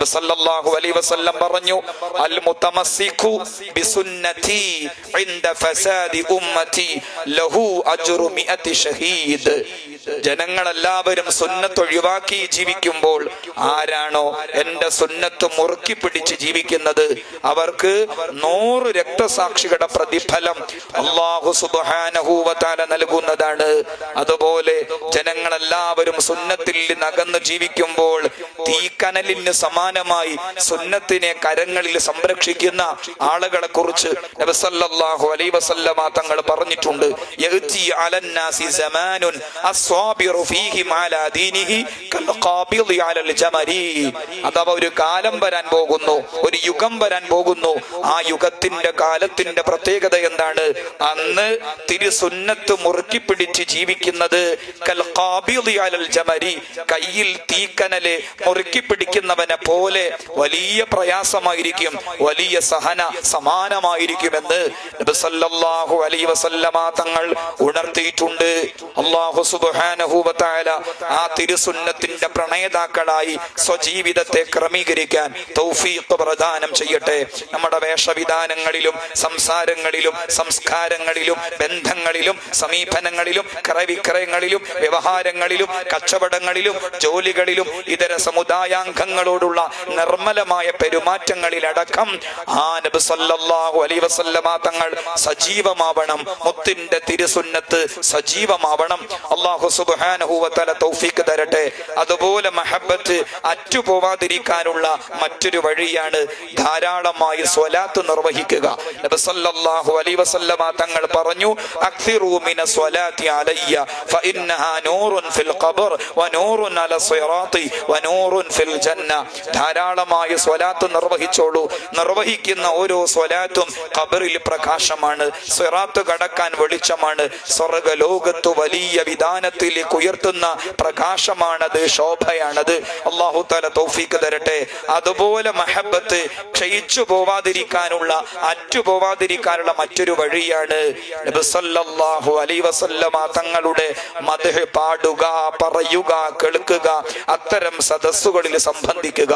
നബി സല്ലല്ലാഹു അലൈഹി വസല്ലം പറഞ്ഞു, അൽ മുതമസ്സിഖു ബിസുന്നതി ഇൻദ ഫസാദി ഉമ്മതി ലഹു അജ്റു മിഅതി ഷഹീദ്. ജനങ്ങളെല്ലാവരും സുന്നത്ത് ഒഴിവാക്കി ജീവിക്കുമ്പോൾ ആരാണോ എന്റെ സുന്നത്ത് മുറുക്കി പിടിച്ച് ജീവിക്കുന്നത് അവർക്ക് 100 രക്തസാക്ഷികളുടെ പ്രതിഫലം അല്ലാഹു സുബ്ഹാനഹു വ തആല നൽകുന്നതാണ്. അതുപോലെ ജനങ്ങളെല്ലാവരും സുന്നത്തിൽ നകന്ന് ജീവിക്കുമ്പോൾ തീക്കനലിന് സമാനമായി സുന്നത്തിനെ കരങ്ങളിൽ സംരക്ഷിക്കുന്ന ആളുകളെ കുറിച്ച് നബി സല്ലല്ലാഹു അലൈഹി വസല്ലമ തങ്ങൾ പറഞ്ഞിട്ടുണ്ട്. യഅതി അലന്നാസി സമാനുൻ അസ്വാബിറു ഫീഹി അലാ ദീനിഹി കൽ ഖാബിദി അലൽ ജമരി. അഥവാ ഒരു കാലം വരാൻ പോകുന്നു, ഒരു യുഗം വരാൻ പോകുന്നു. ആ യുഗത്തിന്റെ കാലത്തിന്റെ പ്രത്യേകത എന്താണ്? അന്ന് തിരുസുന്നത്ത് മുറുക്കി പിടിച്ച് ജീവിക്കുന്നത് കൽ ഖാബിദി അലൽ ജമരി, കയ്യിൽ തീക്കനല് മുറുക്കി പിടിക്കുന്നവനെ പോലെ വലിയ പ്രയാസമായിരിക്കും, വലിയ സഹന സമാനമായിരിക്കുമെന്ന് നബി സല്ലല്ലാഹു അലൈഹി വസല്ലമ തങ്ങൾ ഉണർത്തിയിട്ടുണ്ട്. അല്ലാഹു സുബ്ഹാനഹു വ തആല ആ തിരുസുന്നത്തിന്റെ പ്രണേതാക്കളായി സ്വജീവിതത്തെ ക്രമീകരിക്കാൻ തൗഫീഖ് പ്രദാനം ചെയ്യട്ടെ. നമ്മുടെ വേഷവിധാനങ്ങളിലും സംസാരങ്ങളിലും സംസ്കാരങ്ങളിലും ബന്ധങ്ങളിലും സമീപനങ്ങളിലും ക്രയവിക്രയങ്ങളിലും വ്യവഹാരങ്ങളിലും കച്ചവടങ്ങളിലും ജോലികളിലും ഇതര സമുദായാംഗങ്ങളോടുള്ള നിർമ്മലമായ പെരുമാറ്റങ്ങളിലടക്കം ആ നബി സല്ലല്ലാഹു അലൈഹി വസല്ലമ തങ്ങൾ സജീവമാവണം. മുത്തിന്റെ തിരുസുന്നത്ത് സജീവമാവണം. അല്ലാഹു സുബ്ഹാനഹു വ തആല തൗഫീഖ് തരട്ടെ. അതുപോലെ മഹബ്ബത്ത് അറ്റുപോവാതിരിക്കാനുള്ള മറ്റൊരു വഴിയാണ് ധാരാളമായി സ്വലാത്ത് നിർവഹിക്കുക. നബി സല്ലല്ലാഹു അലൈഹി വസല്ലമ തങ്ങൾ പറഞ്ഞു, അക്സിറു മിന സ്വലാത്തി അലയ്യ ഫഇന്നഹാ നൂറുൻ ഫിൽ ഖബർ വനൂറുൻ അല സിറാത്തി വനൂറുൻ ഫിൽ ജന്ന. ധാരാളമായി സ്വലാത്ത് നിർവഹിച്ചോളൂ. നിർവഹിക്കുന്ന ഓരോ സ്വലാത്തും ഖബറിൽ പ്രകാശമാണ്, സിറാത്ത് കടക്കാൻ വെളിച്ചമാണ്, സ്വർഗ്ഗലോകത്ത് വലിയ വിധാനത്തിലേക്ക് ഉയർത്തുന്ന പ്രകാശമാണത്, ശോഭയാണത്. അല്ലാഹു തആല തൗഫീഖ് തരട്ടെ. അതുപോലെ മഹബ്ബത്ത് ക്ഷയിച്ചു പോവാതിരിക്കാനുള്ള അറ്റുപോവാതിരിക്കാനുള്ള മറ്റൊരു വഴിയാണ് നബി സല്ലല്ലാഹു അലൈഹി വസല്ലമ തങ്ങളുടെ മദ്ഹ് പാടുക, പറയുക, കേൾക്കുക, അത്തരം സദസ്സുകളിൽ സംബന്ധിക്കുക.